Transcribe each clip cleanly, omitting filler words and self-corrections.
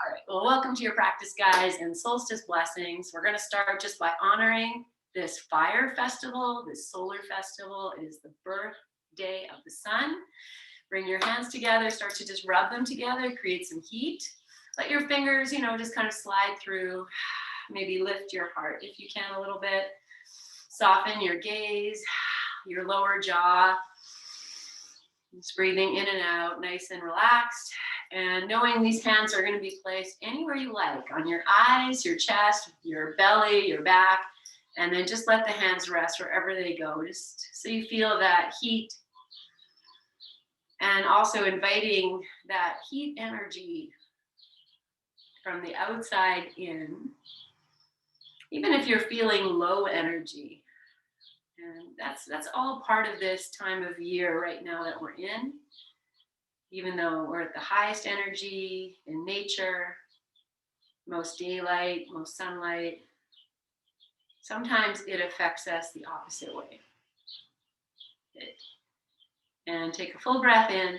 All right, well, welcome to your practice, guys, and solstice blessings. We're going to start just by honoring this fire festival, this solar festival. It is the birthday of the sun. Bring your hands together, start to just rub them together, create some heat. Let your fingers, just kind of slide through. Maybe lift your heart if you can a little bit. Soften your gaze, your lower jaw. Just breathing in and out, nice and relaxed. And knowing these hands are going to be placed anywhere you like, on your eyes, your chest, your belly, your back. And then just let the hands rest wherever they go, just so you feel that heat. And also inviting that heat energy from the outside in, even if you're feeling low energy. And that's all part of this time of year right now that we're in. Even though we're at the highest energy in nature, most daylight, most sunlight, sometimes it affects us the opposite way. And take a full breath in.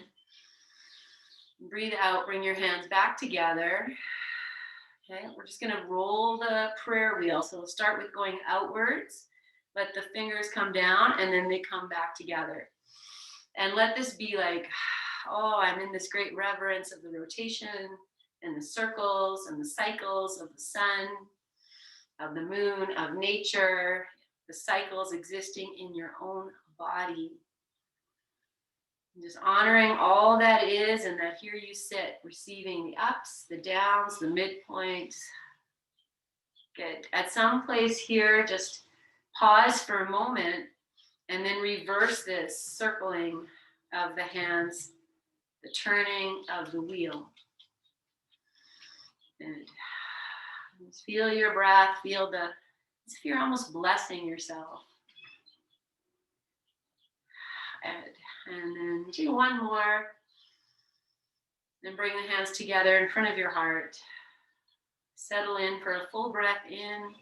Breathe out, bring your hands back together. Okay, we're just gonna roll the prayer wheel. So we'll start with going outwards. Let the fingers come down and then they come back together. And let this be like, oh, I'm in this great reverence of the rotation and the circles and the cycles of the sun, of the moon, of nature, the cycles existing in your own body. And just honoring all that is, and that here you sit, receiving the ups, the downs, the midpoints. Good. At some place here, just pause for a moment and then reverse this circling of the hands, the turning of the wheel. And just feel your breath, feel as if you're almost blessing yourself. And then do one more. Then bring the hands together in front of your heart. Settle in for a full breath in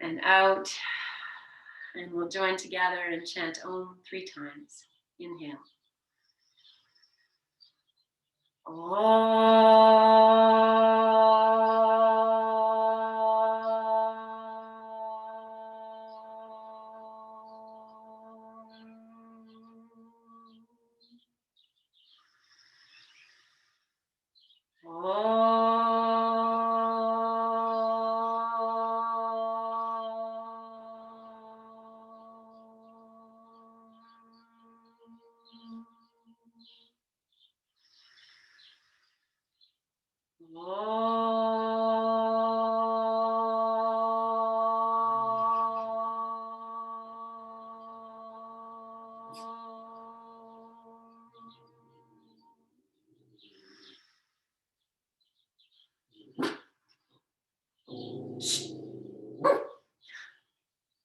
and out. And we'll join together and chant Om 3 times. Inhale.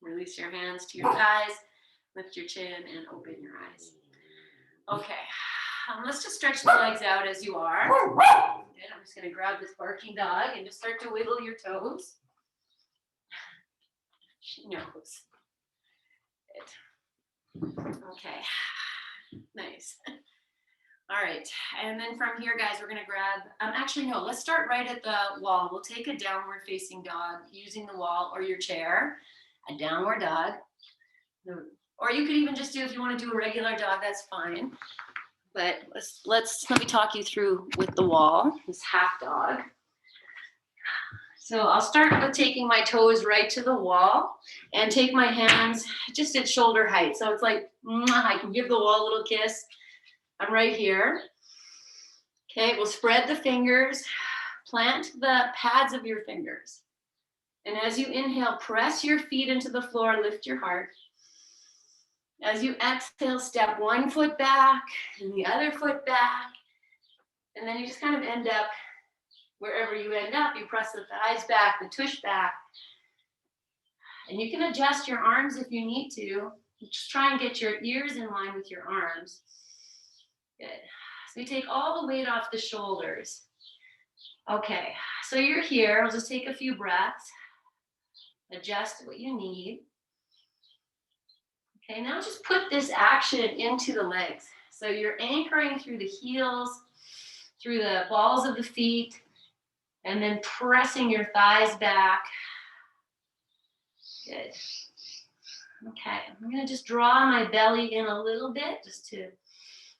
Release your hands to your thighs, lift your chin, and open your eyes. Okay, let's just stretch the legs out as you are. Good. I'm just going to grab this barking dog and just start to wiggle your toes. She knows. Good. Okay, nice. All right, and then from here, guys, we're gonna grab, actually no, let's start right at the wall. We'll take a downward facing dog using the wall or your chair, a downward dog. Or you could even just do, if you wanna do a regular dog, that's fine. But let me talk you through with the wall, this half dog. So I'll start with taking my toes right to the wall and take my hands just at shoulder height. So it's like, I can give the wall a little kiss. I'm right here. Okay, we'll spread the fingers, plant the pads of your fingers. And as you inhale, press your feet into the floor, lift your heart. As you exhale, step one foot back and the other foot back. And then you just kind of end up wherever you end up. You press the thighs back, the tush back. And you can adjust your arms if you need to. Just try and get your ears in line with your arms. Good. So you take all the weight off the shoulders. Okay, so you're here. I'll just take a few breaths. Adjust what you need. Okay, now just put this action into the legs. So you're anchoring through the heels, through the balls of the feet, and then pressing your thighs back. Good. Okay, I'm gonna just draw my belly in a little bit just to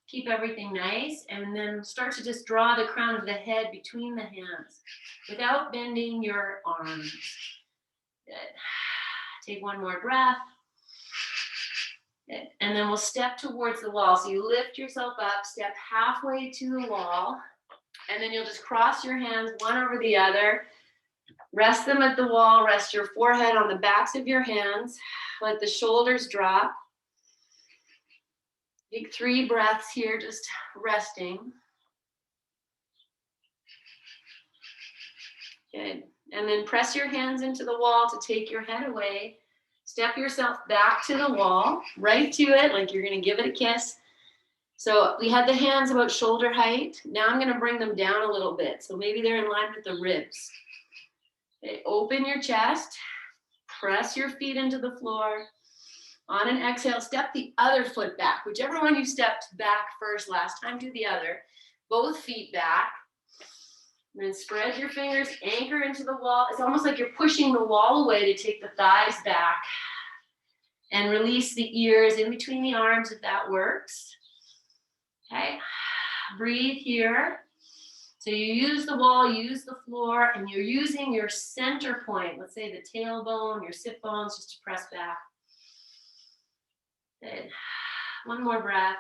keep everything nice, and then start to just draw the crown of the head between the hands without bending your arms. Good. Take one more breath. Good. And then we'll step towards the wall. So you lift yourself up, step halfway to the wall, and then you'll just cross your hands one over the other. Rest them at the wall. Rest your forehead on the backs of your hands. Let the shoulders drop. Take 3 breaths here, just resting. Good. And then press your hands into the wall to take your head away. Step yourself back to the wall, right to it, like you're going to give it a kiss. So we had the hands about shoulder height. Now I'm going to bring them down a little bit. So maybe they're in line with the ribs. Okay, open your chest. Press your feet into the floor. On an exhale, step the other foot back. Whichever one you stepped back first last time, do the other. Both feet back. And then spread your fingers, anchor into the wall. It's almost like you're pushing the wall away to take the thighs back. And release the ears in between the arms if that works. Okay, breathe here. So you use the wall, use the floor, and you're using your center point, let's say the tailbone, your sit bones, just to press back. Good. One more breath.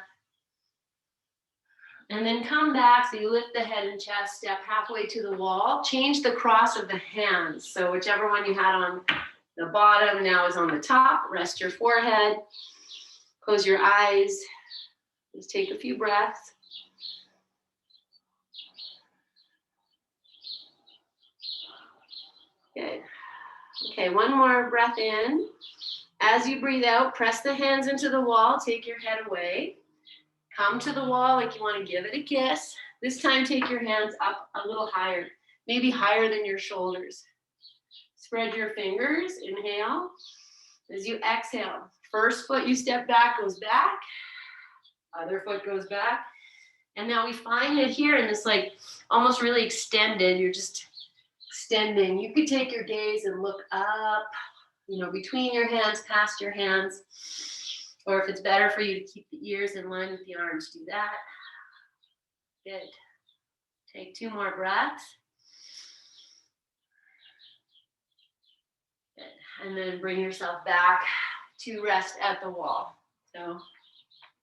And then come back, so you lift the head and chest, step halfway to the wall. Change the cross of the hands. So whichever one you had on the bottom now is on the top. Rest your forehead. Close your eyes. Just take a few breaths. Good. Okay, one more breath in. As you breathe out, press the hands into the wall. Take your head away. Come to the wall like you want to give it a kiss. This time, take your hands up a little higher, maybe higher than your shoulders. Spread your fingers. Inhale. As you exhale, first foot you step back goes back. Other foot goes back. And now we find it here in this like almost really extended. You're just extending. You could take your gaze and look up, between your hands, past your hands. Or if it's better for you to keep the ears in line with the arms, do that. Good. Take 2 more breaths. Good. And then bring yourself back to rest at the wall. So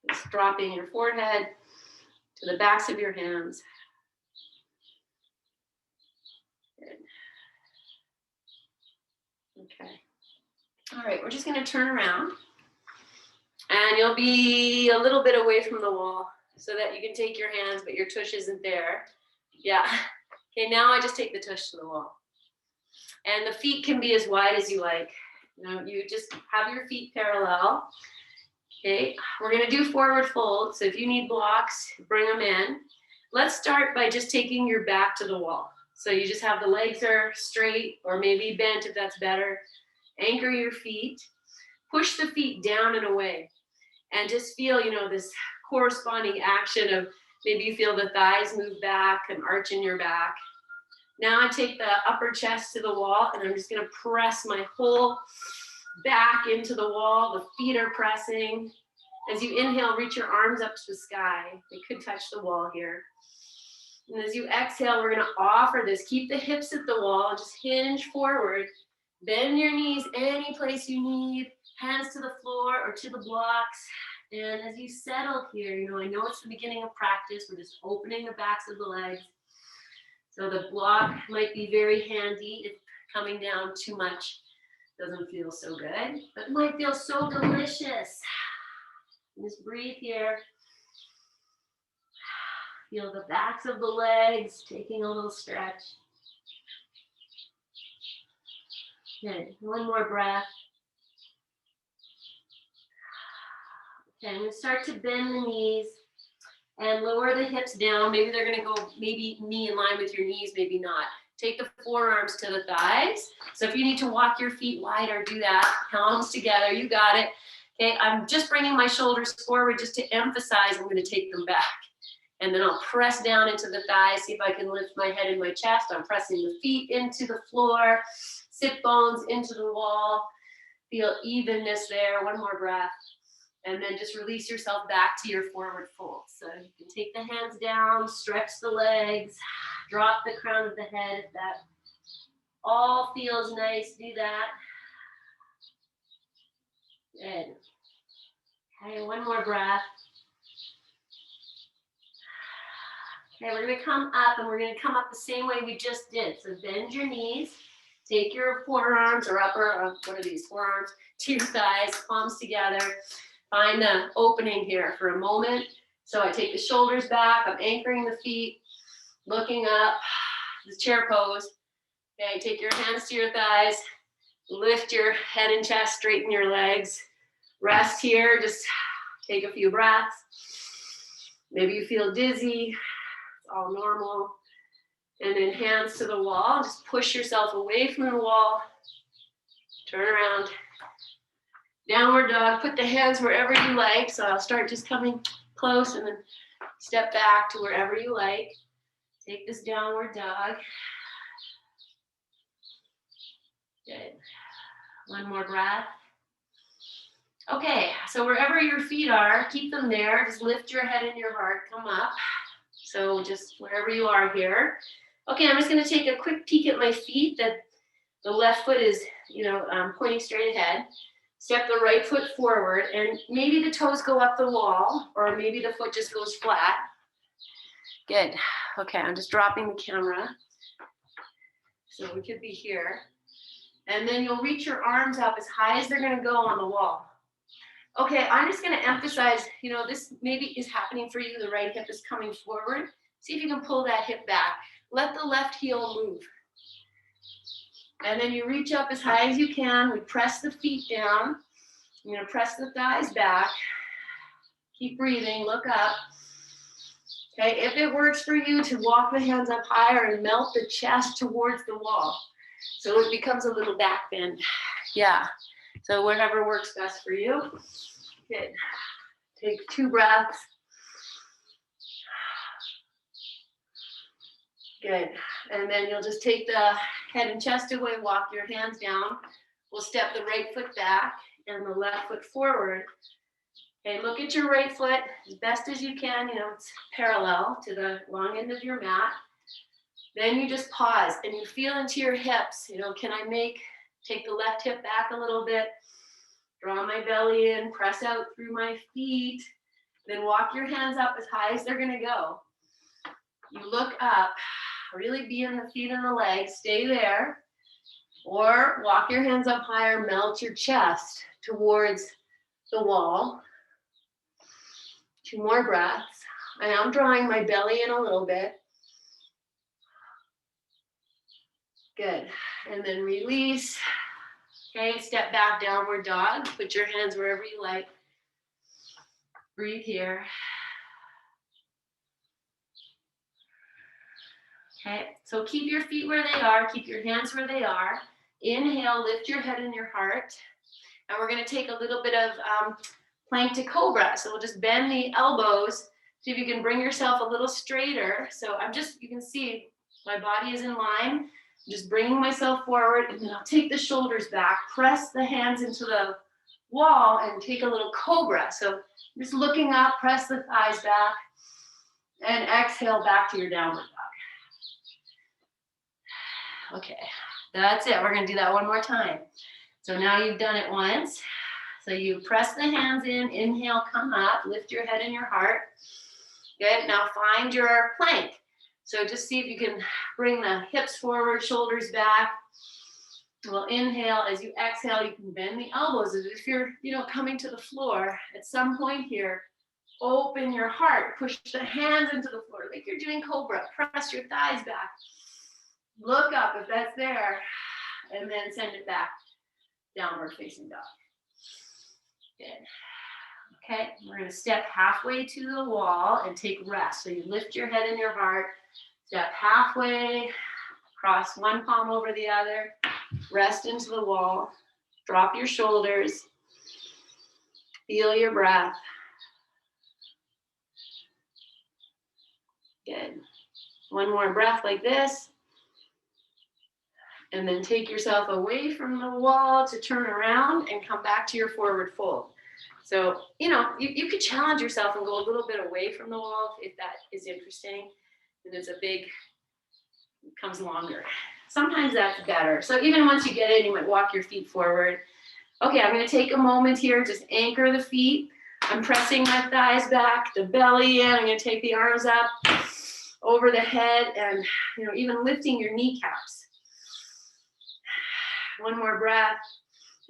just dropping your forehead to the backs of your hands. Good. Okay. All right, we're just going to turn around. And you'll be a little bit away from the wall so that you can take your hands, but your tush isn't there. Yeah. Okay, now I just take the tush to the wall. And the feet can be as wide as you like. You just have your feet parallel. Okay, we're going to do forward fold. So if you need blocks, bring them in. Let's start by just taking your back to the wall. So you just have the legs are straight or maybe bent if that's better. Anchor your feet. Push the feet down and away. And just feel, this corresponding action of maybe you feel the thighs move back and arch in your back. Now I take the upper chest to the wall and I'm just going to press my whole back into the wall. The feet are pressing. As you inhale, reach your arms up to the sky. They could touch the wall here. And as you exhale, we're going to offer this. Keep the hips at the wall. Just hinge forward. Bend your knees any place you need. Hands to the floor or to the blocks. And as you settle here, I know it's the beginning of practice. We're just opening the backs of the legs. So the block might be very handy if coming down too much doesn't feel so good, but it might feel so delicious. Just breathe here. Feel the backs of the legs, taking a little stretch. Good. One more breath. Okay, I'm going to start to bend the knees and lower the hips down. Maybe they're going to go maybe knee in line with your knees, maybe not. Take the forearms to the thighs. So if you need to walk your feet wider, do that. Palms together, you got it. Okay, I'm just bringing my shoulders forward just to emphasize I'm going to take them back. And then I'll press down into the thighs, see if I can lift my head and my chest. I'm pressing the feet into the floor, sit bones into the wall. Feel evenness there. One more breath. And then just release yourself back to your forward fold. So you can take the hands down, stretch the legs, drop the crown of the head if that all feels nice. Do that. Good. Okay, one more breath. Okay, we're going to come up, and we're going to come up the same way we just did. So bend your knees. Take your forearms or upper, what are these, forearms to your thighs, palms together. Find the opening here for a moment. So I take the shoulders back. I'm anchoring the feet, looking up, the chair pose. Okay, take your hands to your thighs. Lift your head and chest, straighten your legs. Rest here, just take a few breaths. Maybe you feel dizzy, it's all normal. And then hands to the wall, just push yourself away from the wall. Turn around. Downward dog, put the hands wherever you like. So I'll start just coming close and then step back to wherever you like. Take this downward dog. Good. One more breath. Okay, so wherever your feet are, keep them there. Just lift your head and your heart, come up. So just wherever you are here. Okay, I'm just gonna take a quick peek at my feet. That the left foot is, pointing straight ahead. Step the right foot forward, and maybe the toes go up the wall, or maybe the foot just goes flat. Good. Okay, I'm just dropping the camera. So we could be here. And then you'll reach your arms up as high as they're gonna go on the wall. Okay, I'm just gonna emphasize, this maybe is happening for you. The right hip is coming forward. See if you can pull that hip back. Let the left heel move. And then you reach up as high as you can. We press the feet down. You're gonna press the thighs back. Keep breathing, look up. Okay, if it works for you to walk the hands up higher and melt the chest towards the wall, so it becomes a little back bend. Yeah, so whatever works best for you. Good. Take 2 breaths. Good. And then you'll just take the head and chest away, walk your hands down. We'll step the right foot back and the left foot forward. Okay, look at your right foot as best as you can. It's parallel to the long end of your mat. Then you just pause and you feel into your hips. Can I take the left hip back a little bit, draw my belly in, press out through my feet, then walk your hands up as high as they're gonna go. You look up, really be in the feet and the legs, stay there, or walk your hands up higher, melt your chest towards the wall. 2 more breaths. And I'm drawing my belly in a little bit. Good. And then release. Okay, step back, downward dog. Put your hands wherever you like. Breathe here. Okay, so keep your feet where they are. Keep your hands where they are. Inhale, lift your head and your heart. And we're going to take a little bit of plank to cobra. So we'll just bend the elbows. See if you can bring yourself a little straighter. So you can see my body is in line. I'm just bringing myself forward, and then I'll take the shoulders back, press the hands into the wall, and take a little cobra. So just looking up, press the thighs back, and exhale back to your downward dog. Okay, that's it. We're going to do that one more time. So now you've done it once. So you press the hands in, inhale, come up, lift your head and your heart. Good, now find your plank. So just see if you can bring the hips forward, shoulders back. We'll inhale. As you exhale, you can bend the elbows as if you're, coming to the floor. At some point here, open your heart, push the hands into the floor like you're doing cobra. Press your thighs back. Look up if that's there, and then send it back, downward facing dog. Good. Okay, we're going to step halfway to the wall and take rest. So you lift your head and your heart, step halfway, cross one palm over the other, rest into the wall, drop your shoulders. Feel your breath. Good. One more breath like this. And then take yourself away from the wall to turn around and come back to your forward fold. So, you could challenge yourself and go a little bit away from the wall if that is interesting. And it's it comes longer. Sometimes that's better. So even once you get in, you might walk your feet forward. Okay, I'm going to take a moment here, just anchor the feet. I'm pressing my thighs back, the belly in. I'm going to take the arms up over the head and, even lifting your kneecaps. One more breath.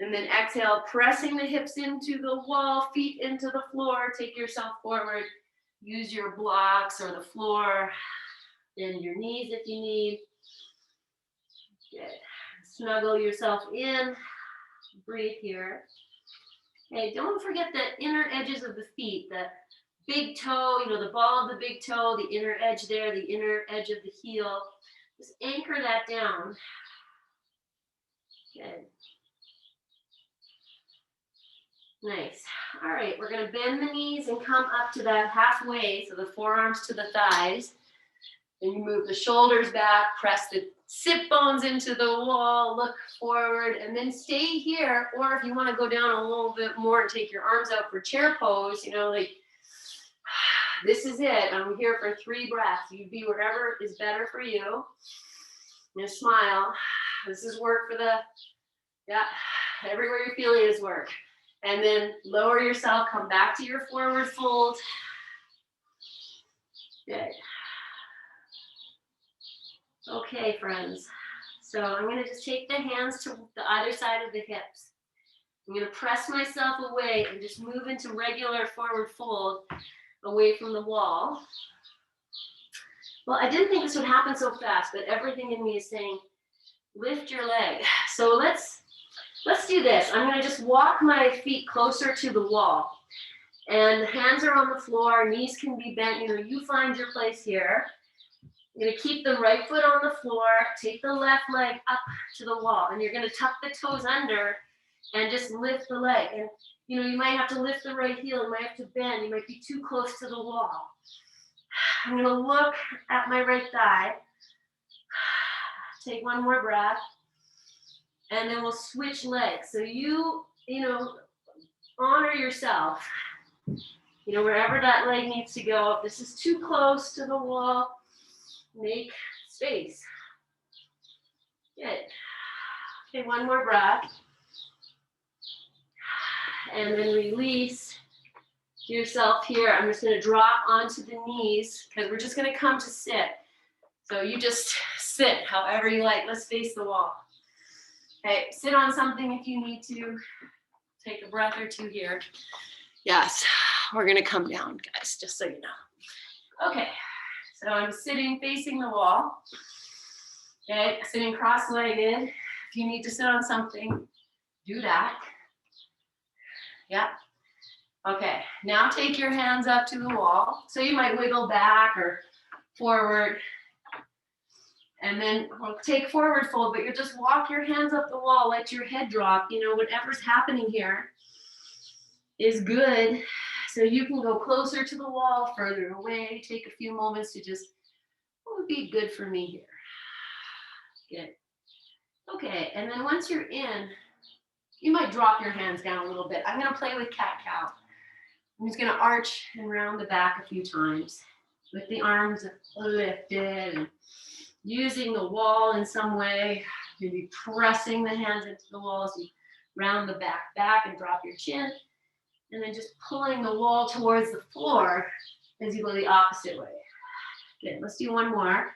And then exhale, pressing the hips into the wall, feet into the floor. Take yourself forward. Use your blocks or the floor. Bend your knees if you need. Good. Snuggle yourself in. Breathe here. Okay, don't forget the inner edges of the feet. The big toe, the ball of the big toe, the inner edge there, the inner edge of the heel. Just anchor that down. Good. Nice. All right, we're going to bend the knees and come up to that halfway, so the forearms to the thighs. And you move the shoulders back, press the sit bones into the wall, look forward, and then stay here. Or if you want to go down a little bit more and take your arms out for chair pose, this is it. I'm here for 3 breaths. You be wherever is better for you. And smile. This is work for everywhere you're feeling is work. And then lower yourself, come back to your forward fold. Good. Okay, friends. So I'm going to just take the hands to the either side of the hips. I'm going to press myself away and just move into regular forward fold away from the wall. Well, I didn't think this would happen so fast, but everything in me is saying, lift your leg. So let's do this. I'm going to just walk my feet closer to the wall. And hands are on the floor, knees can be bent. You find your place here. You're going to keep the right foot on the floor, take the left leg up to the wall, and you're going to tuck the toes under and just lift the leg. And, you might have to lift the right heel, you might have to bend, you might be too close to the wall. I'm going to look at my right thigh. Take one more breath. And then we'll switch legs. So honor yourself. Wherever that leg needs to go. If this is too close to the wall, make space. Good. Okay, one more breath. And then release yourself here. I'm just going to drop onto the knees because we're just going to come to sit. So you just sit however you like. Let's face the wall. Okay, sit on something if you need to. Take a breath or two here. Yes, we're going to come down, guys, just so you know. Okay, so I'm sitting facing the wall. Okay, sitting cross-legged. If you need to sit on something, do that. Yeah. Okay, now take your hands up to the wall. So you might wiggle back or forward. And then we'll take forward fold, but you just walk your hands up the wall, let your head drop. Whatever's happening here is good. So you can go closer to the wall, further away. Take a few moments to just, what would be good for me here? Good. Okay, and then once you're in, you might drop your hands down a little bit. I'm going to play with cat-cow. I'm just going to arch and round the back a few times with the arms lifted and using the wall in some way. Maybe pressing the hands into the wall as you round the back and drop your chin. And then just pulling the wall towards the floor as you go the opposite way. Good, let's do one more.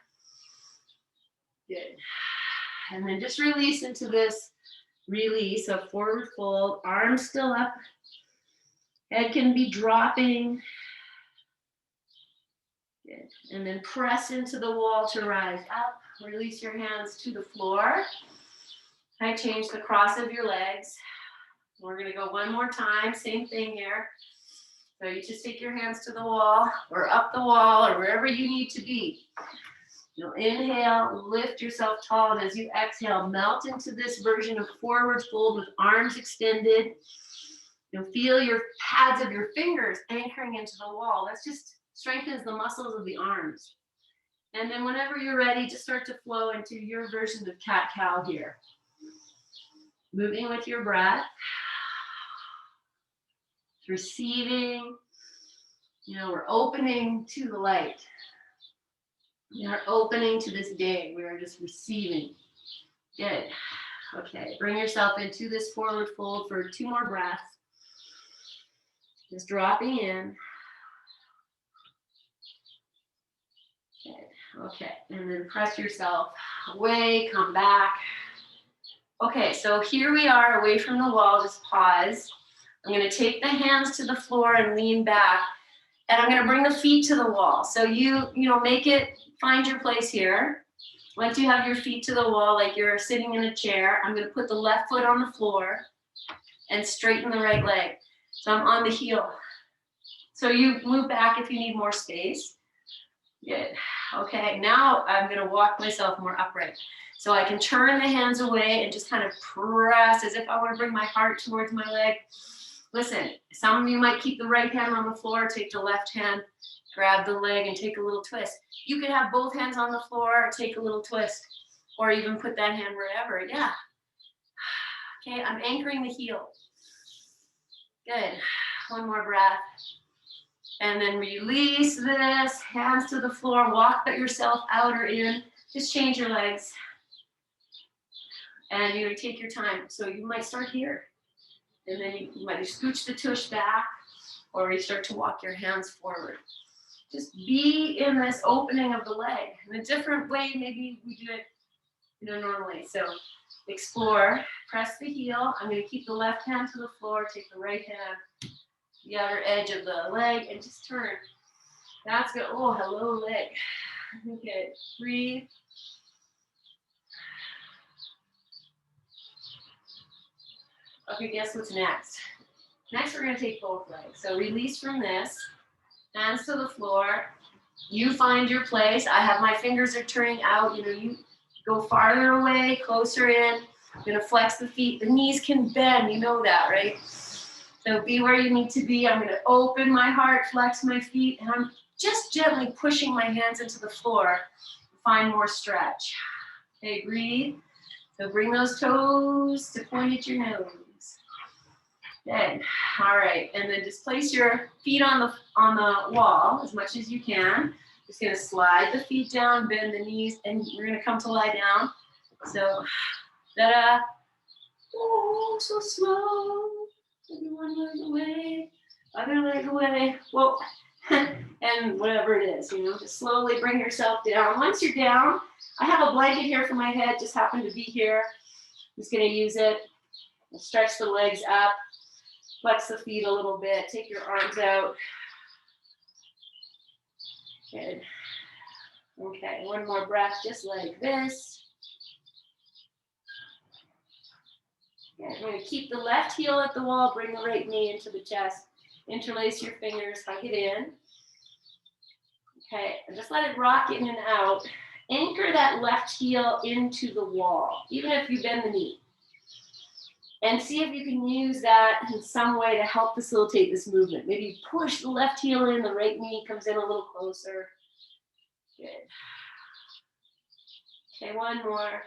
Good. And then just release into this release of forward fold, arms still up. Head can be dropping. Good. And then press into the wall to rise up. Release your hands to the floor. I change the cross of your legs. We're going to go one more time. Same thing here. So you just take your hands to the wall or up the wall or wherever you need to be. You'll inhale, lift yourself tall, and as you exhale, melt into this version of forward fold with arms extended. You'll feel your pads of your fingers anchoring into the wall. That just strengthens the muscles of the arms. And then whenever you're ready, just start to flow into your version of cat-cow here. Moving with your breath. Receiving. You know, we're opening to the light. We are opening to this day. We are just receiving. Good. Okay, bring yourself into this forward fold for 2 more breaths. Just dropping in. Good. Okay, and then press yourself away, come back. Okay, so here we are away from the wall. Just pause. I'm going to take the hands to the floor and lean back. And I'm going to bring the feet to the wall. So you make it, find your place here. Once you have your feet to the wall, like you're sitting in a chair, I'm going to put the left foot on the floor and straighten the right leg. So I'm on the heel. So you move back if you need more space. Good. Okay, now I'm going to walk myself more upright. So I can turn the hands away and just kind of press as if I want to bring my heart towards my leg. Listen, some of you might keep the right hand on the floor, take the left hand, grab the leg and take a little twist. You could have both hands on the floor, take a little twist, or even put that hand wherever. Yeah. Okay, I'm anchoring the heel. Good. 1 more breath. And then release this, hands to the floor, walk yourself out or in. Just change your legs. And you're gonna take your time. So you might start here. And then you might scooch the tush back, or you start to walk your hands forward. Just be in this opening of the leg. In a different way, maybe we do it, normally. So explore, press the heel. I'm going to keep the left hand to the floor, take the right hand, the outer edge of the leg, and just turn. That's good. Oh, hello, leg. Okay, breathe. Okay, guess what's next? Next, we're going to take both legs. So release from this, hands to the floor. You find your place. I have my fingers are turning out. You go farther away, closer in. I'm going to flex the feet. The knees can bend. You know that, right? So be where you need to be. I'm going to open my heart, flex my feet, and I'm just gently pushing my hands into the floor. Find more stretch. Okay, breathe. So bring those toes to point at your nose. Good. All right, and then just place your feet on the wall as much as you can. Just gonna slide the feet down, bend the knees, and we're gonna come to lie down. So, da-da. Oh, so slow. Maybe 1 leg away, other leg away. Whoa. And whatever it is, just slowly bring yourself down. Once you're down, I have a blanket here for my head, just happened to be here. I'm just gonna use it. Stretch the legs up. Flex the feet a little bit. Take your arms out. Good. Okay, 1 more breath, just like this. Okay, I'm going to keep the left heel at the wall. Bring the right knee into the chest. Interlace your fingers. Hug it in. Okay, and just let it rock in and out. Anchor that left heel into the wall, even if you bend the knee. And see if you can use that in some way to help facilitate this movement. Maybe push the left heel in, the right knee comes in a little closer. Good. Okay, 1 more.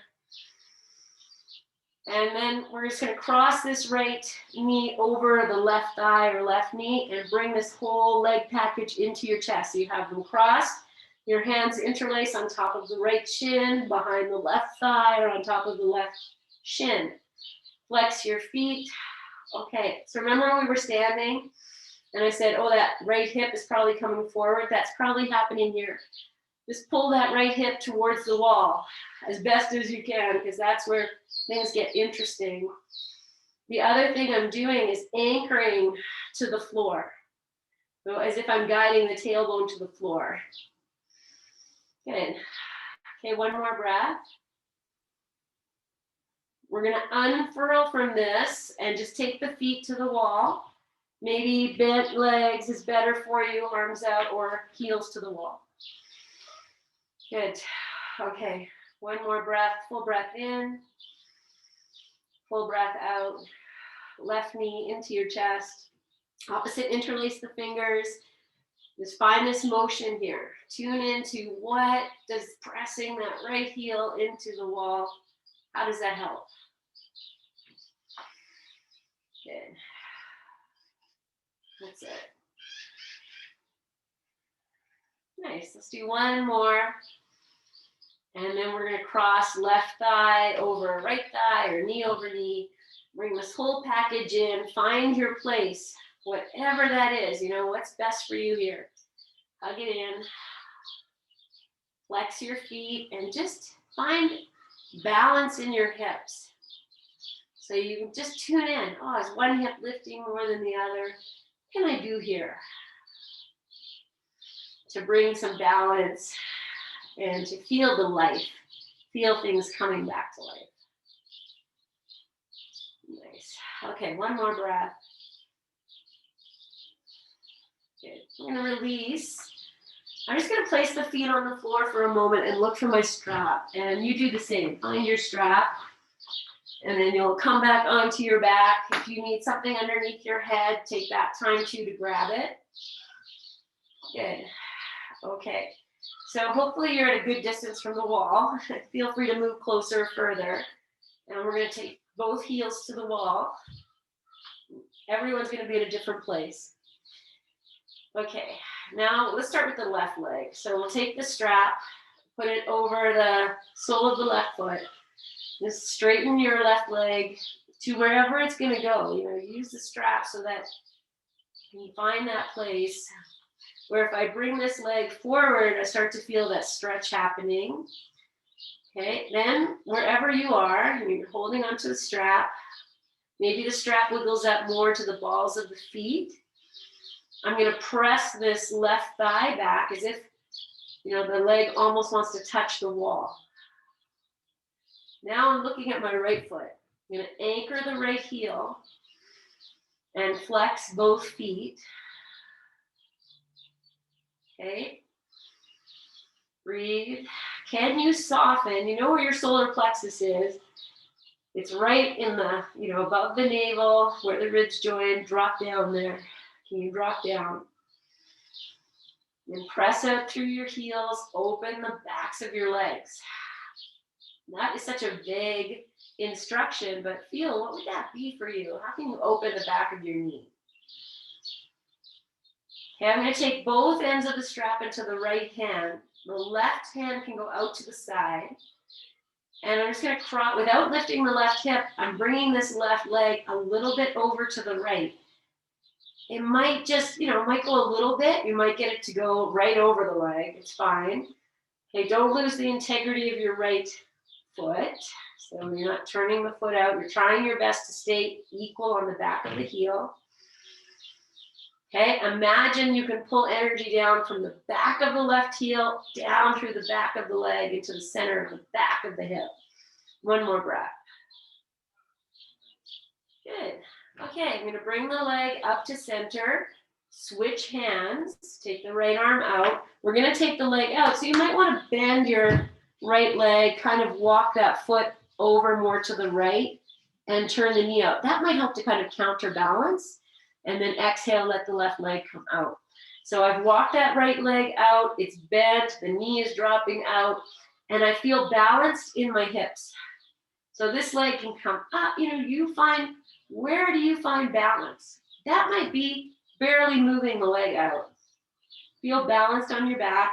And then we're just going to cross this right knee over the left thigh or left knee and bring this whole leg package into your chest. So you have them crossed. Your hands interlace on top of the right shin, behind the left thigh, or on top of the left shin. Flex your feet. Okay, so remember when we were standing and I said, oh, that right hip is probably coming forward? That's probably happening here. Just pull that right hip towards the wall as best as you can, because that's where things get interesting. The other thing I'm doing is anchoring to the floor. So as if I'm guiding the tailbone to the floor. Good. Okay, 1 more breath. We're going to unfurl from this and just take the feet to the wall. Maybe bent legs is better for you, arms out, or heels to the wall. Good. Okay, 1 more breath, full breath in, full breath out. Left knee into your chest. Opposite, interlace the fingers. Just find this motion here. Tune into what does pressing that right heel into the wall, how does that help? Good. That's it. Nice. Let's do one more. And then we're going to cross left thigh over right thigh or knee over knee. Bring this whole package in. Find your place, whatever that is. You know, what's best for you here. Hug it in. Flex your feet and just find balance in your hips. So you can just tune in. Oh, is one hip lifting more than the other? What can I do here to bring some balance and to feel the life, feel things coming back to life. Nice. Okay, one more breath. Good. I'm going to release. I'm just going to place the feet on the floor for a moment and look for my strap. And you do the same. Find your strap. And then you'll come back onto your back. If you need something underneath your head, take that time too to grab it. Good. Okay. So hopefully you're at a good distance from the wall. Feel free to move closer or further. And we're going to take both heels to the wall. Everyone's going to be at a different place. Okay, now let's start with the left leg. So we'll take the strap, put it over the sole of the left foot. Just straighten your left leg to wherever it's going to go. You know, use the strap so that you can find that place where if I bring this leg forward, I start to feel that stretch happening. Okay, then wherever you are, you're holding onto the strap. Maybe the strap wiggles up more to the balls of the feet. I'm going to press this left thigh back as if, you know, the leg almost wants to touch the wall. Now I'm looking at my right foot. I'm going to anchor the right heel and flex both feet. Okay. Breathe. Can you soften? You know where your solar plexus is? It's right in the, you know, above the navel, where the ribs join. Drop down there. Can you drop down? And press out through your heels. Open the backs of your legs. That is such a vague instruction, but feel, what would that be for you? How can you open the back of your knee? Okay, I'm going to take both ends of the strap into the right hand. The left hand can go out to the side. And I'm just going to cross, without lifting the left hip, I'm bringing this left leg a little bit over to the right. It might just, you know, it might go a little bit. You might get it to go right over the leg. It's fine. Okay, don't lose the integrity of your right foot. So you're not turning the foot out. You're trying your best to stay equal on the back of the heel. Okay, imagine you can pull energy down from the back of the left heel, down through the back of the leg into the center of the back of the hip. One more breath. Good. Okay, I'm going to bring the leg up to center. Switch hands. Take the right arm out. We're going to take the leg out. So you might want to bend your right leg, kind of walk that foot over more to the right and turn the knee out. That might help to kind of counterbalance. And then exhale, let the left leg come out. So I've walked that right leg out. It's bent. The knee is dropping out. And I feel balanced in my hips. So this leg can come up. You know, you find, where do you find balance? That might be barely moving the leg out. Feel balanced on your back.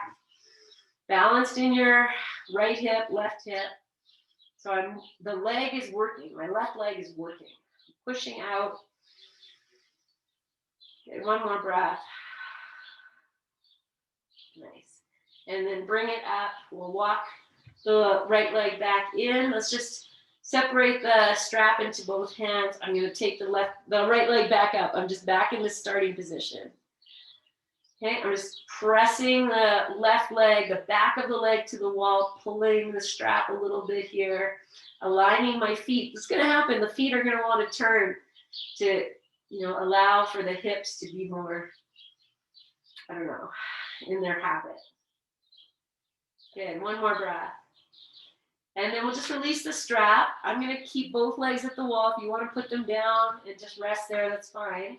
Balanced in your right hip, left hip. So the leg is working. My left leg is working. Pushing out. Okay, one more breath. Nice. And then bring it up. We'll walk the right leg back in. Let's just separate the strap into both hands. I'm going to take the right leg back up. I'm just back in the starting position. Okay, I'm just pressing the left leg, the back of the leg to the wall, pulling the strap a little bit here, aligning my feet. What's going to happen? The feet are going to want to turn to, you know, allow for the hips to be more, I don't know, in their habit. Good, one more breath. And then we'll just release the strap. I'm going to keep both legs at the wall. If you want to put them down and just rest there, that's fine.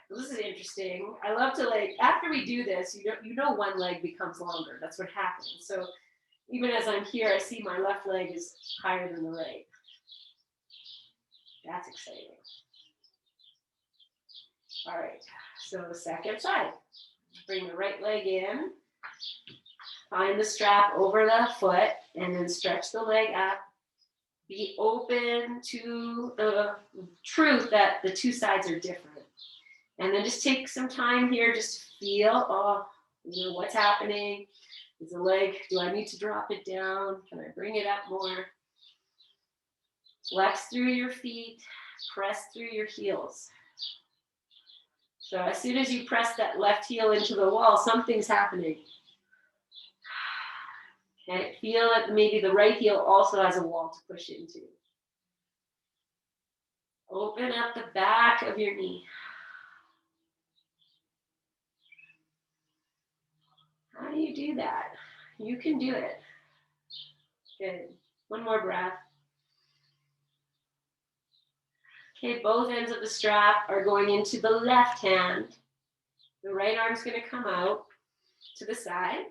This is interesting. I love to, like, after we do this, you know one leg becomes longer. That's what happens. So even as I'm here, I see my left leg is higher than the right. That's exciting. All right, so the second side. Bring the right leg in. Find the strap over the foot and then stretch the leg up. Be open to the truth that the two sides are different. And then just take some time here, just to feel, oh, you know, what's happening. Is the leg, do I need to drop it down? Can I bring it up more? Flex through your feet, press through your heels. So as soon as you press that left heel into the wall, something's happening. Okay, feel that maybe the right heel also has a wall to push into. Open up the back of your knee. How do you do that? You can do it. Good. One more breath. Okay, both ends of the strap are going into the left hand. The right arm's going to come out to the side.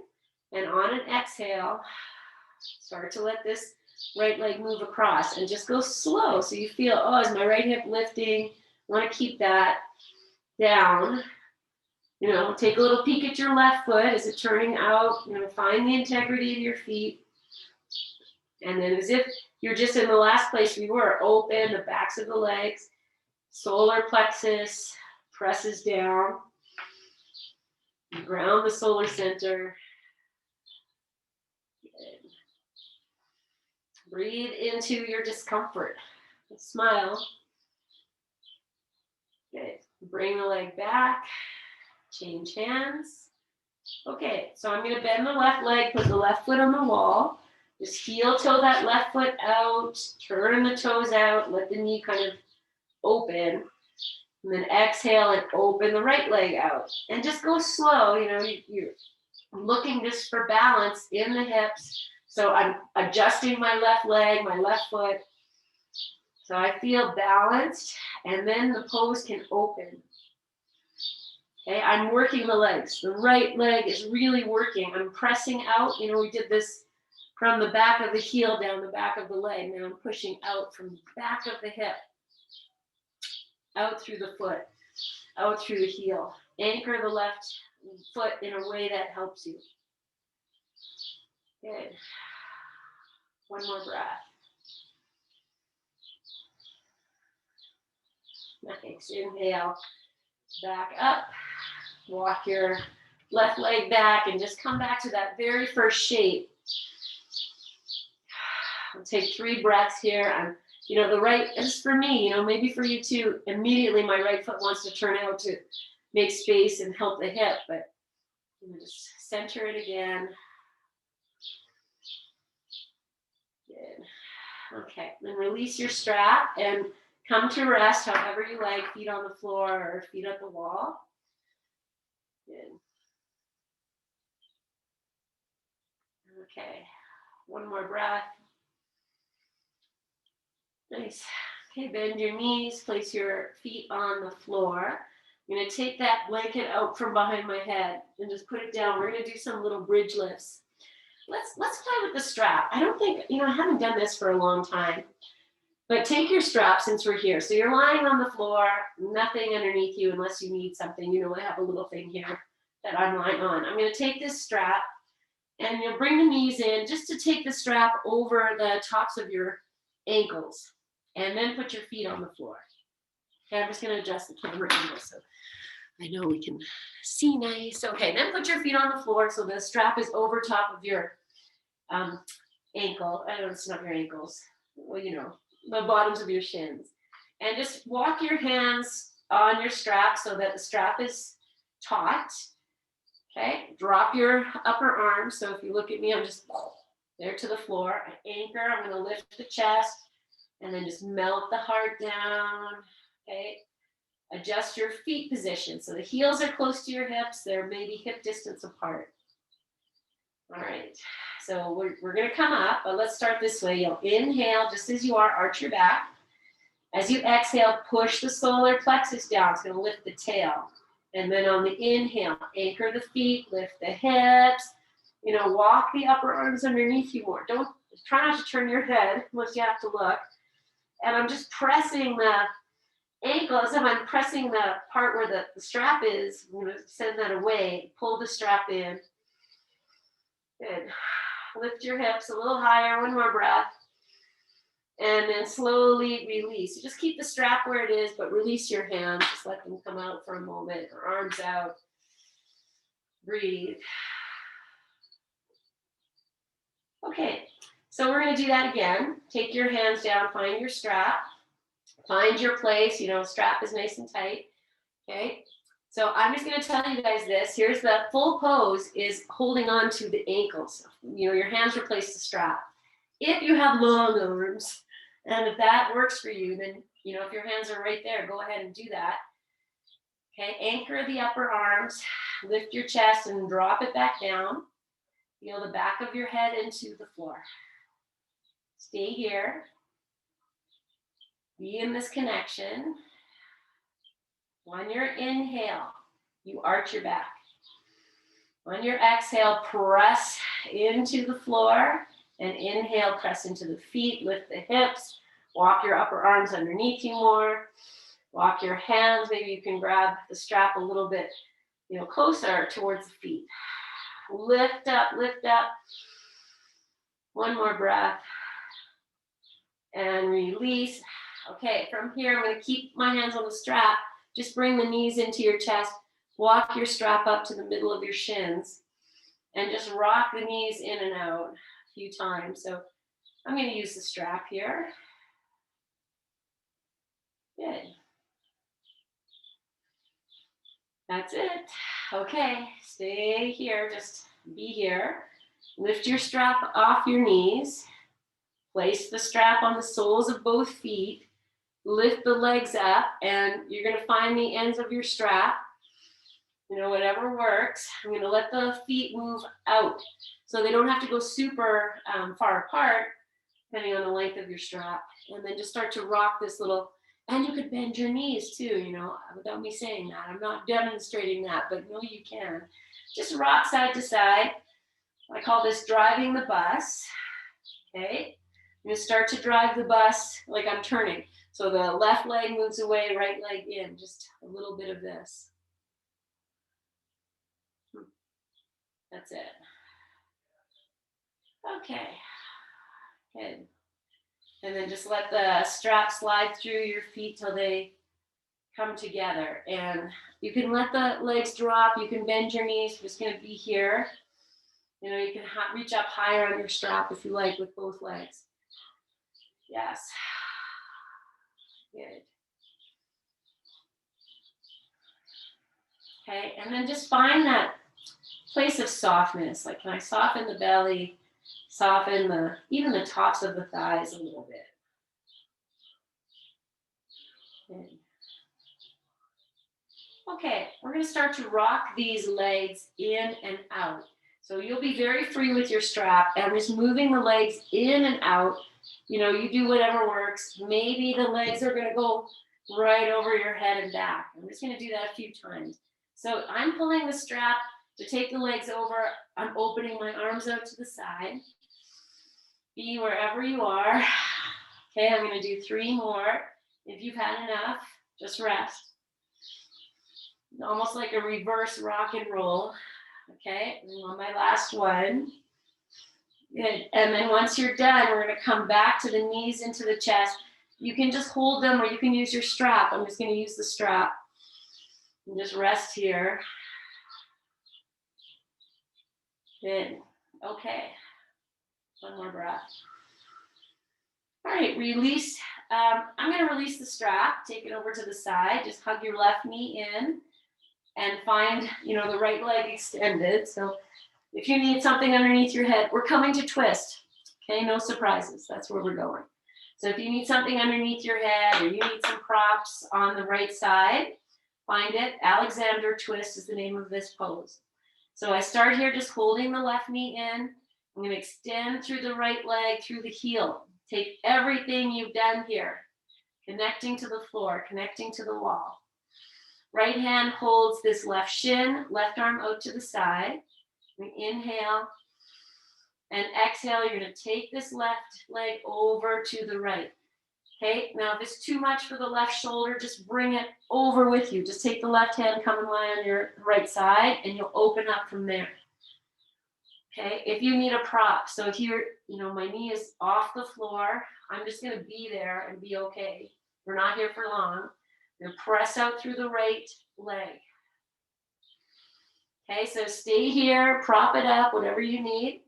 And on an exhale, start to let this right leg move across and just go slow. So you feel, oh, is my right hip lifting? Want to keep that down. You know, take a little peek at your left foot. Is it turning out? You know, find the integrity of your feet. And then as if you're just in the last place we were, open the backs of the legs. Solar plexus presses down. Ground the solar center. Good. Breathe into your discomfort. Smile. Good. Bring the leg back. Change hands. Okay, so I'm going to bend the left leg, put the left foot on the wall. Just heel toe that left foot out, turn the toes out, let the knee kind of open. And then exhale and open the right leg out. And just go slow, you know, you're looking just for balance in the hips. So I'm adjusting my left leg, my left foot. So I feel balanced, and then the pose can open. Okay, I'm working the legs. The right leg is really working. I'm pressing out. You know, we did this from the back of the heel down the back of the leg. Now I'm pushing out from the back of the hip, out through the foot, out through the heel. Anchor the left foot in a way that helps you. Good. One more breath. Nice. Inhale. Back up. Walk your left leg back and just come back to that very first shape. I'll take 3 breaths here. You know, the right is for me, you know, maybe for you too. Immediately my right foot wants to turn out to make space and help the hip, but you know, just center it again. Good. Okay, then release your strap and come to rest however you like, feet on the floor or feet at the wall. Good. Okay, one more breath. Nice. Okay, bend your knees, place your feet on the floor. I'm going to take that blanket out from behind my head and just put it down. We're going to do some little bridge lifts. Let's play with the strap. I don't think, you know, I haven't done this for a long time. But take your strap since we're here. So you're lying on the floor, nothing underneath you unless you need something. You know, I have a little thing here that I'm lying on. I'm going to take this strap and you'll bring the knees in just to take the strap over the tops of your ankles. And then put your feet on the floor. Okay, I'm just going to adjust the camera angle so I know we can see nice. Okay, then put your feet on the floor so the strap is over top of your ankle. I know it's not your ankles. Well, you know, the bottoms of your shins. And just walk your hands on your strap so that the strap is taut. Okay, drop your upper arm. So if you look at me, I'm just there to the floor. I anchor, I'm going to lift the chest. And then just melt the heart down, okay? Adjust your feet position. So the heels are close to your hips. They're maybe hip distance apart. All right, So we're gonna come up, but let's start this way. You'll inhale just as you are, arch your back. As you exhale, push the solar plexus down. It's gonna lift the tail. And then on the inhale, anchor the feet, lift the hips, walk the upper arms underneath you more. Don't try not to turn your head unless you have to look. And I'm just pressing the ankle as if I'm pressing the part where the strap is. I'm gonna send that away, pull the strap in. Good. Lift your hips a little higher, one more breath. And then slowly release. You just keep the strap where it is, but release your hands. Just let them come out for a moment, or arms out. Breathe. Okay, so we're gonna do that again. Take your hands down, find your strap. Find your place, strap is nice and tight, okay? So I'm just gonna tell you guys this. Here's the full pose is holding on to the ankles. Your hands replace the strap. If you have long arms, and if that works for you, then, if your hands are right there, go ahead and do that. Okay, anchor the upper arms, lift your chest and drop it back down. Feel the back of your head into the floor. Stay here. Be in this connection. On your inhale, you arch your back. On your exhale, press into the floor. And inhale, press into the feet, lift the hips, walk your upper arms underneath you more. Walk your hands, maybe you can grab the strap a little bit, closer towards the feet. Lift up, lift up. One more breath. And release. Okay, from here, I'm gonna keep my hands on the strap. Just bring the knees into your chest. Walk your strap up to the middle of your shins. And just rock the knees in and out a few times. So I'm gonna use the strap here. Good. That's it. Okay, stay here, just be here. Lift your strap off your knees. Place the strap on the soles of both feet. Lift the legs up, and you're gonna find the ends of your strap. Whatever works. I'm gonna let the feet move out so they don't have to go super far apart, depending on the length of your strap. And then just start to rock this little, and you could bend your knees too, without me saying that. I'm not demonstrating that, but you can. Just rock side to side. I call this driving the bus, okay? I'm gonna start to drive the bus like I'm turning. So the left leg moves away, right leg in, just a little bit of this. That's it. Okay, good. And then just let the strap slide through your feet till they come together. And you can let the legs drop. You can bend your knees. You're just gonna be here. You can reach up higher on your strap if you like with both legs. Yes. Good. Okay, and then just find that place of softness. Like, can I soften the belly, soften even the tops of the thighs a little bit. Good. Okay, we're going to start to rock these legs in and out. So you'll be very free with your strap and just moving the legs in and out. You do whatever works. Maybe the legs are going to go right over your head and back. I'm just going to do that a few times. So I'm pulling the strap to take the legs over. I'm opening my arms out to the side. Be wherever you are. Okay, I'm going to do 3 more. If you've had enough, just rest. Almost like a reverse rock and roll. Okay, and on my last one. Good. And then once you're done, we're going to come back to the knees into the chest. You can just hold them or you can use your strap. I'm just going to use the strap. And just rest here. Good. Okay. One more breath. All right, release. I'm going to release the strap. Take it over to the side. Just hug your left knee in and find, the right leg extended. So if you need something underneath your head, we're coming to twist. Okay, no surprises. That's where we're going. So if you need something underneath your head or you need some props on the right side, find it. Alexander twist is the name of this pose. So I start here just holding the left knee in. I'm going to extend through the right leg, through the heel. Take everything you've done here, connecting to the floor, connecting to the wall. Right hand holds this left shin, left arm out to the side. We inhale and exhale. You're going to take this left leg over to the right. Okay, now if it's too much for the left shoulder, just bring it over with you. Just take the left hand, come and lie on your right side, and you'll open up from there. Okay, if you need a prop, so here, my knee is off the floor, I'm just going to be there and be okay. We're not here for long. I'm going to press out through the right leg. Okay, so stay here, prop it up, whatever you need.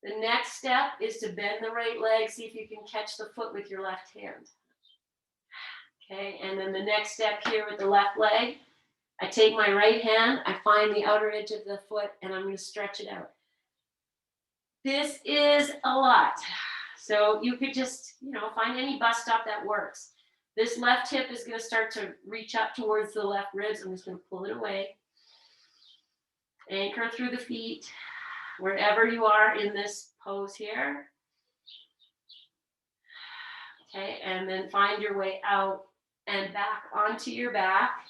The next step is to bend the right leg, see if you can catch the foot with your left hand. Okay, and then the next step here with the left leg, I take my right hand, I find the outer edge of the foot, and I'm going to stretch it out. This is a lot. So you could just, find any bus stop that works. This left hip is going to start to reach up towards the left ribs. I'm just going to pull it away. Anchor through the feet, wherever you are in this pose here. Okay, and then find your way out and back onto your back.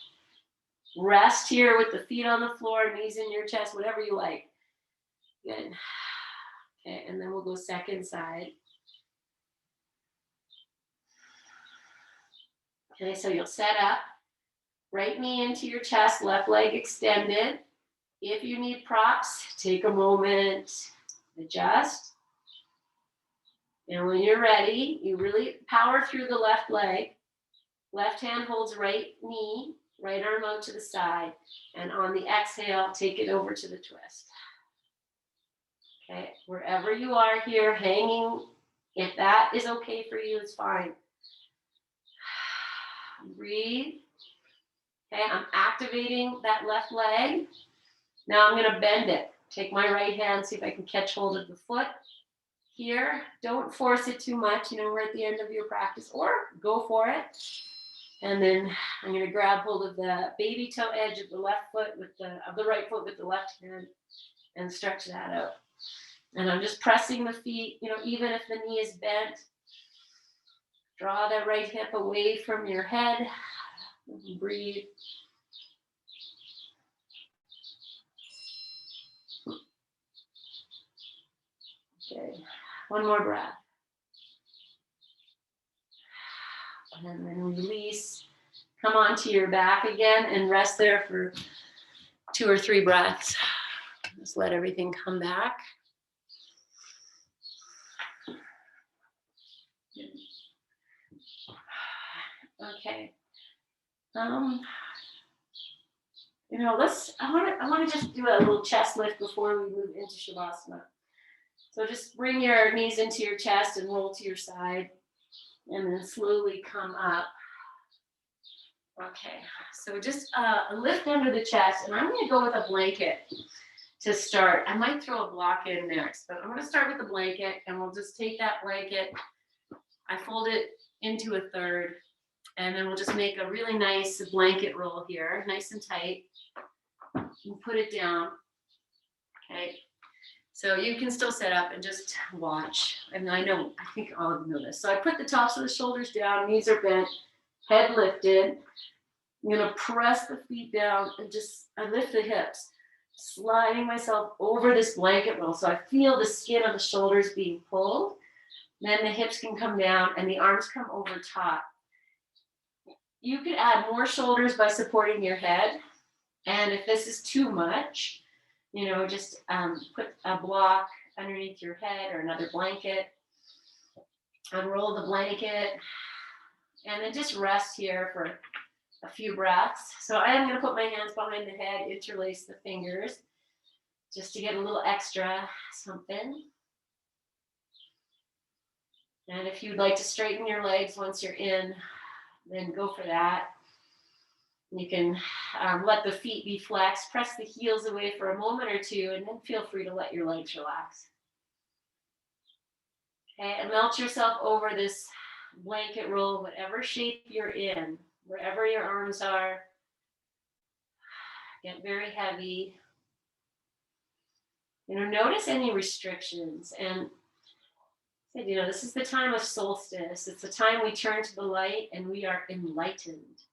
Rest here with the feet on the floor, knees in your chest, whatever you like. Good. Okay, and then we'll go second side. Okay, so you'll set up, right knee into your chest, left leg extended. If you need props, take a moment, adjust. And when you're ready, you really power through the left leg. Left hand holds right knee, right arm out to the side. And on the exhale, take it over to the twist. Okay, wherever you are here, hanging, if that is okay for you, it's fine. Breathe. Okay, I'm activating that left leg. Now I'm going to bend it. Take my right hand, see if I can catch hold of the foot here. Don't force it too much. We're at the end of your practice, or go for it. And then I'm going to grab hold of the baby toe edge of the left foot of the right foot with the left hand and stretch that out. And I'm just pressing the feet, even if the knee is bent. Draw that right hip away from your head. Breathe. Okay, one more breath. And then release. Come onto your back again and rest there for 2 or 3 breaths. Just let everything come back. Okay. I want to just do a little chest lift before we move into Shavasana. So just bring your knees into your chest and roll to your side, and then slowly come up. Okay, so just a lift under the chest, and I'm going to go with a blanket to start. I might throw a block in next, but I'm going to start with the blanket, and we'll just take that blanket. I fold it into a third, and then we'll just make a really nice blanket roll here, nice and tight, and put it down. Okay, so you can still sit up and just watch. And I think all of you know this. So I put the tops of the shoulders down, knees are bent, head lifted. I'm going to press the feet down and I lift the hips, sliding myself over this blanket roll. So I feel the skin of the shoulders being pulled. Then the hips can come down and the arms come over top. You could add more shoulders by supporting your head. And if this is too much, just put a block underneath your head or another blanket. Unroll the blanket. And then just rest here for a few breaths. So I am going to put my hands behind the head, interlace the fingers, just to get a little extra something. And if you'd like to straighten your legs once you're in, then go for that. You can let the feet be flexed, press the heels away for a moment or two, and then feel free to let your legs relax. Okay, and melt yourself over this blanket roll, whatever shape you're in, wherever your arms are. Get very heavy. Notice any restrictions. And this is the time of solstice. It's the time we turn to the light and we are enlightened.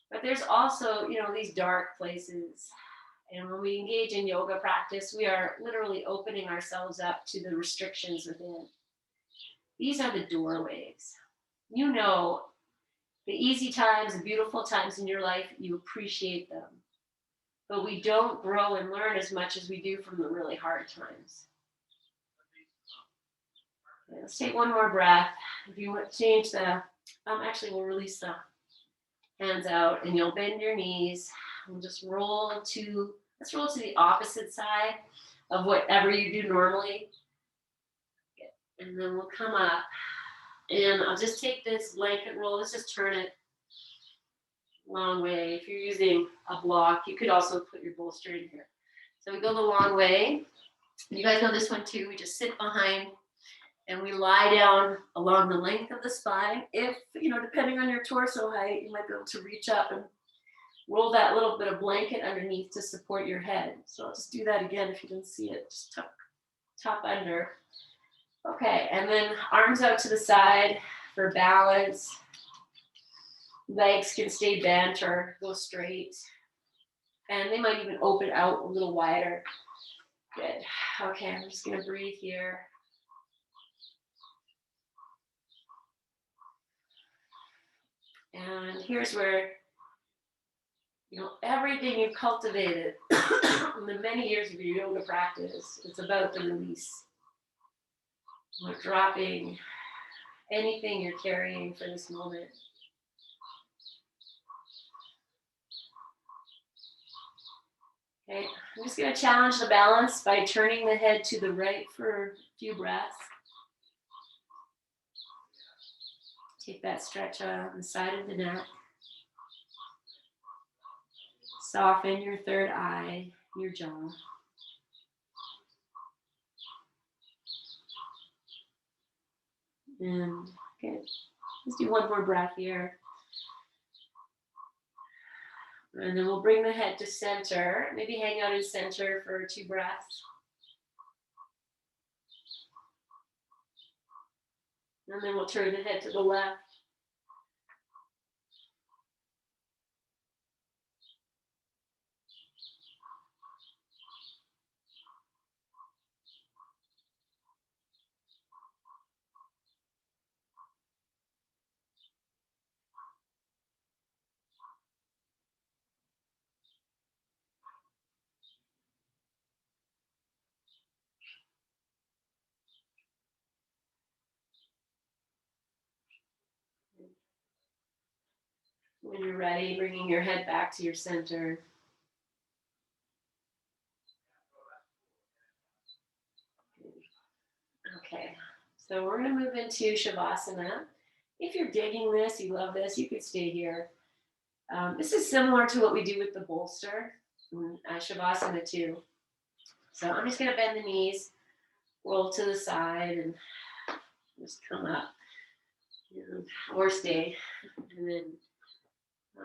But there's also, these dark places. And when we engage in yoga practice, we are literally opening ourselves up to the restrictions within. These are the doorways. The easy times, the beautiful times in your life, you appreciate them. But we don't grow and learn as much as we do from the really hard times. Okay, let's take one more breath. If you want to change we'll release the hands out and you'll bend your knees. We'll just let's roll to the opposite side of whatever you do normally. And then we'll come up. And I'll just take this blanket roll. Let's just turn it long way. If you're using a block, you could also put your bolster in here. So we go the long way. You guys know this one too. We just sit behind and we lie down along the length of the spine. If, depending on your torso height, you might be able to reach up and roll that little bit of blanket underneath to support your head. So I'll just do that again if you didn't see it. Just tuck under. Okay, and then arms out to the side for balance. Legs can stay bent or go straight. And they might even open out a little wider. Good. Okay, I'm just going to breathe here. And here's where, everything you've cultivated in the many years of your yoga practice, it's about the release. We're dropping anything you're carrying for this moment. Okay, I'm just going to challenge the balance by turning the head to the right for a few breaths. Take that stretch on the side of the neck. Soften your third eye, your jaw. And good. Let's do one more breath here. And then we'll bring the head to center. Maybe hang out in center for 2 breaths. And then we'll turn the head to the left. When you're ready, bringing your head back to your center. Okay, so we're going to move into Shavasana. If you're digging this, you love this, you could stay here. This is similar to what we do with the bolster, Shavasana too. So I'm just going to bend the knees, roll to the side, and just come up, or stay. And then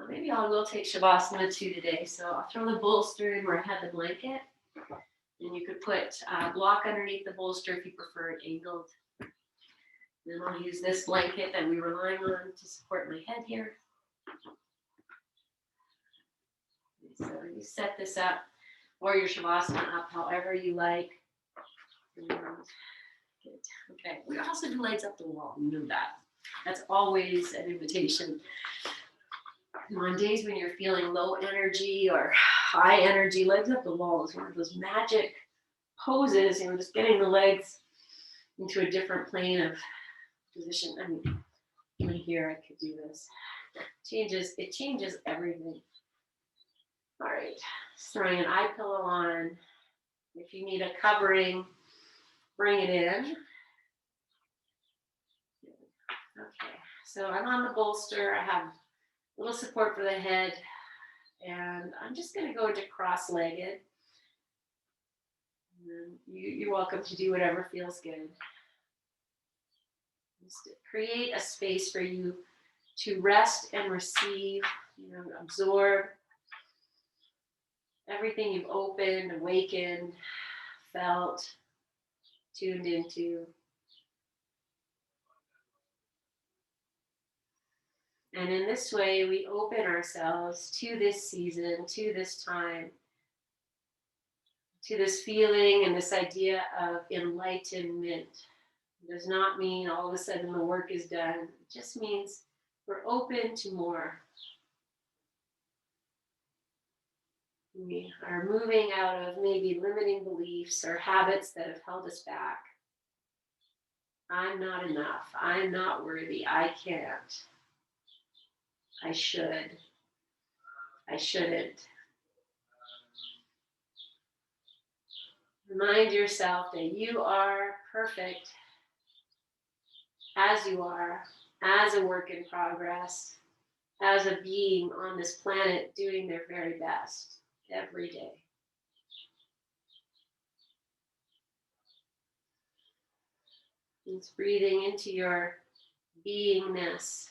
maybe I will take Shavasana 2 today. So I'll throw the bolster in where I had the blanket. And you could put a block underneath the bolster if you prefer it angled. Then I'll use this blanket that we were lying on to support my head here. So you set this up, or your Shavasana up however you like. Good. Okay, we also do legs up the wall. You know that. That's always an invitation. On days when you're feeling low energy or high energy, legs up the wall is one of those magic poses, just getting the legs into a different plane of position. I mean, even here I could do this. It changes everything. All right, just throwing an eye pillow on. If you need a covering, bring it in. Okay, so I'm on the bolster. I have a little support for the head, and I'm just going to go into cross-legged. You're welcome to do whatever feels good. Just create a space for you to rest and receive, absorb everything you've opened, awakened, felt, tuned into. And in this way, we open ourselves to this season, to this time, to this feeling and this idea of enlightenment. It does not mean all of a sudden the work is done. It just means we're open to more. We are moving out of maybe limiting beliefs or habits that have held us back. I'm not enough. I'm not worthy. I can't. I should. I shouldn't. Remind yourself that you are perfect as you are, as a work in progress, as a being on this planet doing their very best every day. It's breathing into your beingness,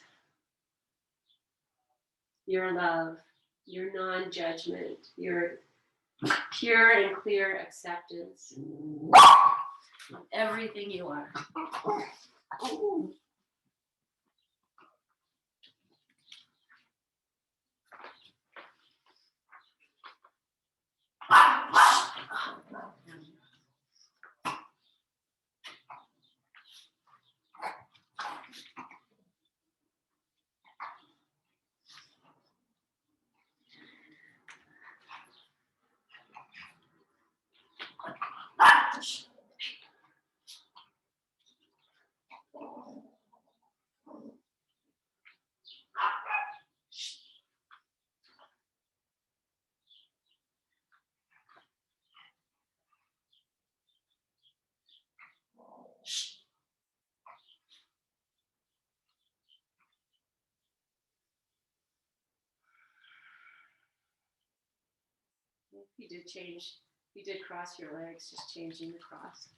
your love, your non-judgment, your pure and clear acceptance of everything you are. You did cross your legs, just changing the cross.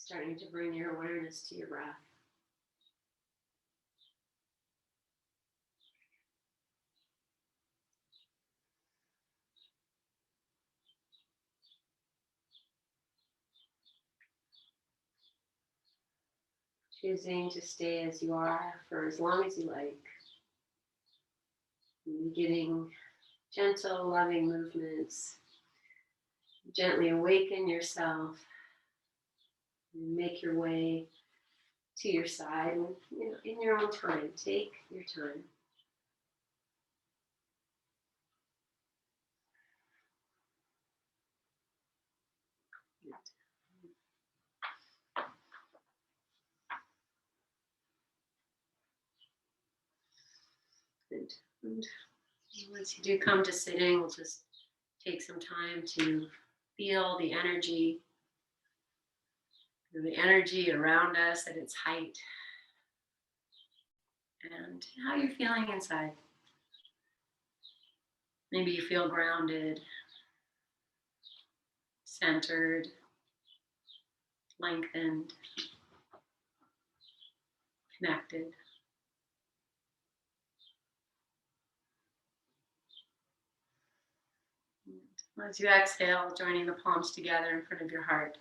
Starting to bring your awareness to your breath. Choosing to stay as you are for as long as you like. Getting gentle, loving movements. Gently awaken yourself. Make your way to your side, in your own time. Take your time. And once you do come to sitting, we'll just take some time to feel the energy around us at its height, and how you're feeling inside. Maybe you feel grounded, centered, lengthened, connected. As you exhale, joining the palms together in front of your heart.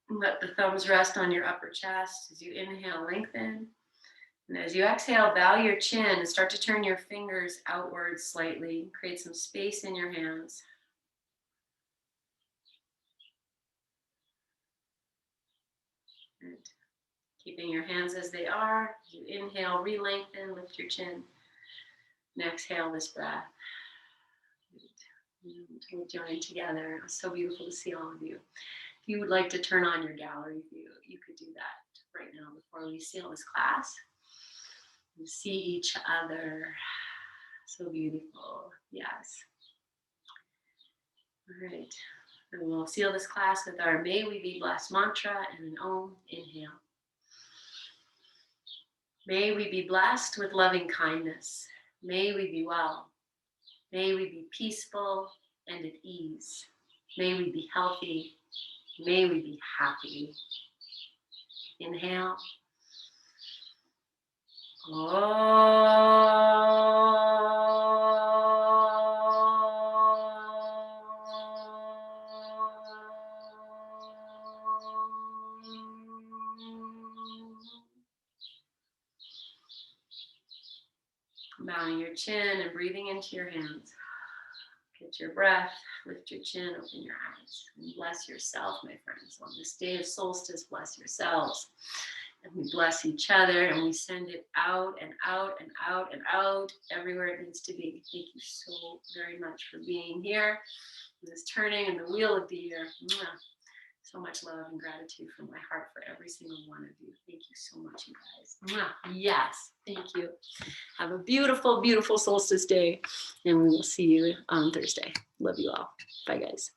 Let the thumbs rest on your upper chest. As you inhale, lengthen. And as you exhale, bow your chin and start to turn your fingers outwards slightly. Create some space in your hands. And keeping your hands as they are. You inhale, re-lengthen, lift your chin. And exhale this breath. We'll join together. It's so beautiful to see all of you. If you would like to turn on your gallery view, you could do that right now before we seal this class. You see each other. So beautiful. Yes. All right. And we'll seal this class with our May We Be Blessed mantra and an Om. Inhale. May we be blessed with loving kindness. May we be well. May we be peaceful and at ease. May we be healthy. May we be happy. Inhale. Bowing your chin and breathing into your hands. Get your breath, lift your chin, open your eyes, and bless yourself, my friends. On this day of solstice, bless yourselves. And we bless each other, and we send it out and out and out and out everywhere it needs to be. Thank you so very much for being here. This turning in the wheel of the year. So much love and gratitude from my heart for every single one of you. Thank you so much, you guys. Yes, thank you. Have a beautiful, beautiful solstice day, and we will see you on Thursday. Love you all. Bye, guys.